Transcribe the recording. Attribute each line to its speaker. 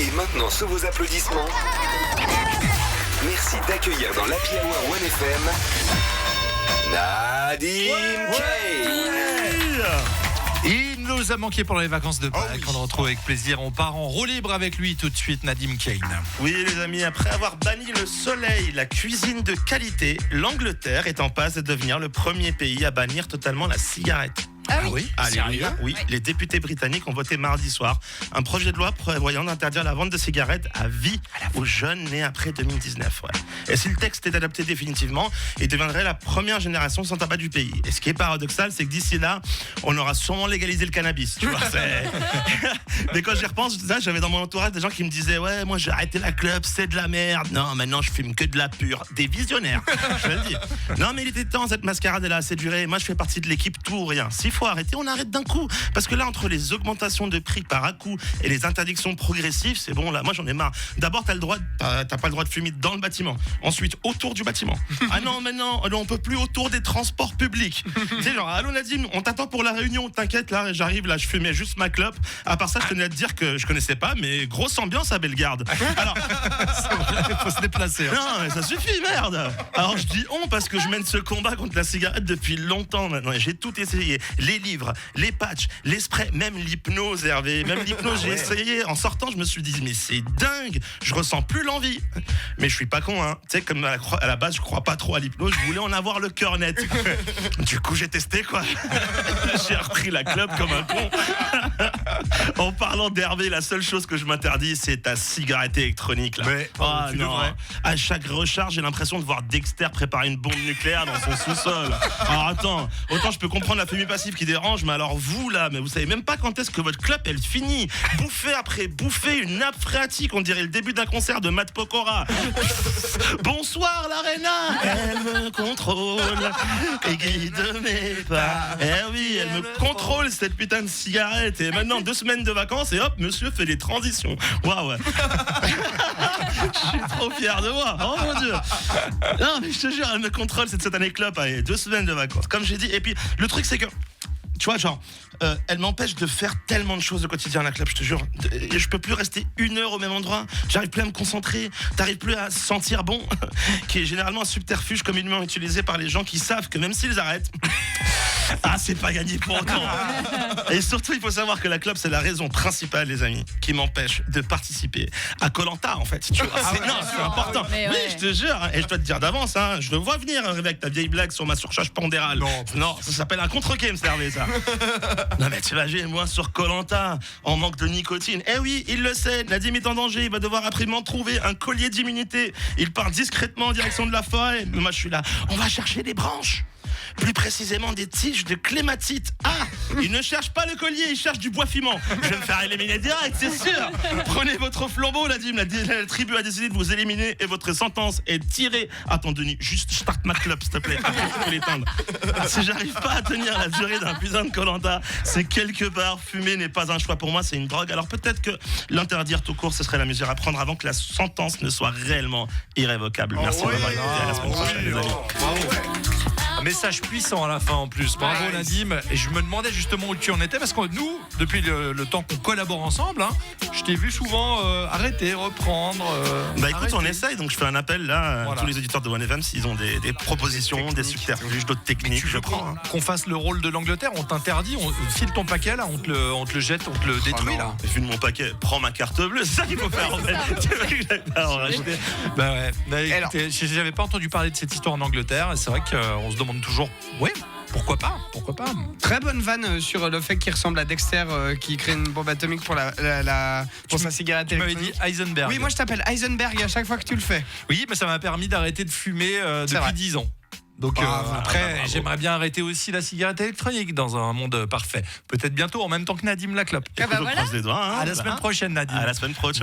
Speaker 1: Et maintenant, sous vos applaudissements, merci d'accueillir dans l'Happy Hour 1FM Nadim Kane.
Speaker 2: Il nous a manqué pendant les vacances de Pâques. On le retrouve avec plaisir. On part en roue libre avec lui tout de suite, Nadim Kane.
Speaker 3: Oui les amis, après avoir banni le soleil, la cuisine de qualité, l'Angleterre est en passe de devenir le premier pays à bannir totalement la cigarette.
Speaker 2: Ah oui.
Speaker 3: Alléluia. Oui, les députés britanniques ont voté mardi soir un projet de loi prévoyant d'interdire la vente de cigarettes à vie aux jeunes nés après 2019. Ouais. Et si le texte est adapté définitivement, il deviendrait la première génération sans tabac du pays. Et ce qui est paradoxal, c'est que d'ici là, on aura sûrement légalisé le cannabis. Tu vois, mais quand j'y repense, j'avais dans mon entourage des gens qui me disaient ouais, moi j'ai arrêté la clope, c'est de la merde. Non, maintenant je fume que de la pure. Des visionnaires, je vais le dire. Non, mais il était temps, cette mascarade elle a assez duré. Moi je fais partie de l'équipe tout ou rien. S'il faut arrêter, on arrête d'un coup. Parce que là, entre les augmentations de prix par à-coup et les interdictions progressives, c'est bon, là, moi j'en ai marre. D'abord, t'as pas le droit de fumer dans le bâtiment. Ensuite, autour du bâtiment. Ah non, maintenant, on peut plus autour des transports publics. Tu sais, genre, allô Nadim, on t'attend pour la réunion, t'inquiète, là, j'arrive, là, je fumais juste ma clope. À part ça, je tenais à te dire que je connaissais pas, mais grosse ambiance à Bellegarde. Alors,
Speaker 2: Il faut se déplacer. Hein.
Speaker 3: non, mais ça suffit, merde. Alors je dis parce que je mène ce combat contre la cigarette depuis longtemps maintenant. Et j'ai tout essayé. Les livres, les patchs, les sprays, même l'hypnose, Hervé. Même l'hypnose, j'ai essayé. En sortant, je me suis dit, mais c'est dingue. Je ressens plus l'envie. Mais je suis pas con, hein. Tu sais, comme à la base, je crois pas trop à l'hypnose. Je voulais en avoir le cœur net. Du coup, j'ai testé, quoi. J'ai repris la clope comme un con. En parlant d'Hervé, la seule chose que je m'interdis, c'est ta cigarette électronique, là.
Speaker 2: Mais, tu devrais.
Speaker 3: À chaque recharge, j'ai l'impression de voir Dexter préparer une bombe nucléaire dans son sous-sol. Alors attends, autant je peux comprendre la fumée passive qui dérange, mais alors vous là, mais vous savez même pas quand est-ce que votre clope elle finit. Bouffée après bouffée, une nappe phréatique, on dirait le début d'un concert de Matt Pokora. Bonsoir l'Arena, elle me contrôle et guide mes pas. Eh oui, elle me contrôle cette putain de cigarette. Et maintenant 2 semaines de vacances et hop, monsieur fait les transitions. Waouh. Je suis trop fier de moi. Oh mon Dieu. Non mais je te jure, elle me contrôle cette année clope. Allez, 2 semaines de vacances. Comme j'ai dit. Et puis le truc c'est que tu vois, genre, elle m'empêche de faire tellement de choses au quotidien, la clope, je te jure. Et je peux plus rester 1 heure au même endroit. J'arrive plus à me concentrer. T'arrives plus à sentir bon, qui est généralement un subterfuge communément utilisé par les gens qui savent que même s'ils arrêtent, c'est pas gagné pour autant. Et surtout, il faut savoir que la clope, c'est la raison principale, les amis, qui m'empêche de participer à Koh-Lanta, en fait. Tu vois, c'est important. Oui, je te jure. Et je dois te dire d'avance, hein, je le vois venir avec ta vieille blague sur ma surcharge pondérale. Non, ça s'appelle un contre-game, c'est Hervé, ça. Non mais t'imagines, moi sur Koh-Lanta, en manque de nicotine. Eh oui, il le sait, Nadim est en danger, il va devoir absolument trouver un collier d'immunité. Il part discrètement en direction de la forêt. Mais moi je suis là, on va chercher des branches. Plus précisément des tiges de clématite. Il ne cherche pas le collier, il cherche du bois fumant. Je vais me faire éliminer direct, c'est sûr. Prenez votre flambeau, Nadim. La tribu a décidé de vous éliminer et votre sentence est tirée. Attends, Denis, juste start ma clope, s'il te plaît. Après, je peux l'éteindre. Si j'arrive pas à tenir la durée d'un putain de Koh-Lanta, c'est quelque part, fumer n'est pas un choix pour moi, c'est une drogue. Alors peut-être que l'interdire tout court, ce serait la mesure à prendre avant que la sentence ne soit réellement irrévocable. Merci de m'avoir écouté. À la semaine prochaine, les amis.
Speaker 2: Un message puissant à la fin en plus. Bravo Nadim. Et je me demandais justement où tu en étais parce que nous, depuis le temps qu'on collabore ensemble, hein, je t'ai vu souvent arrêter, reprendre.
Speaker 3: Écoute, on essaye, donc je fais un appel là à tous les auditeurs de 1FM s'ils ont des propositions, des subterfuges, d'autres techniques.
Speaker 2: Je prends qu'on fasse le rôle de l'Angleterre, on t'interdit, on file ton paquet là, on te le jette, on te le détruit là.
Speaker 3: Vu de mon paquet, prends ma carte bleue, c'est ça qu'il faut faire en fait.
Speaker 2: Écoutez, j'avais pas entendu parler de cette histoire en Angleterre et c'est vrai qu'on se demande toujours, pourquoi pas.
Speaker 4: Très bonne vanne sur le fait qu'il ressemble à Dexter qui crée une bombe atomique pour sa cigarette
Speaker 2: tu m'avais
Speaker 4: électronique.
Speaker 2: dit Heisenberg.
Speaker 4: Oui, moi je t'appelle Heisenberg à chaque fois que tu le fais.
Speaker 2: Oui, mais ça m'a permis d'arrêter de fumer depuis 10 ans. Donc après, j'aimerais bien arrêter aussi la cigarette électronique dans un monde parfait. Peut-être bientôt, en même temps que Nadim la clope.
Speaker 3: Je croise les doigts.
Speaker 2: À la semaine prochaine, Nadim.
Speaker 3: À la semaine prochaine.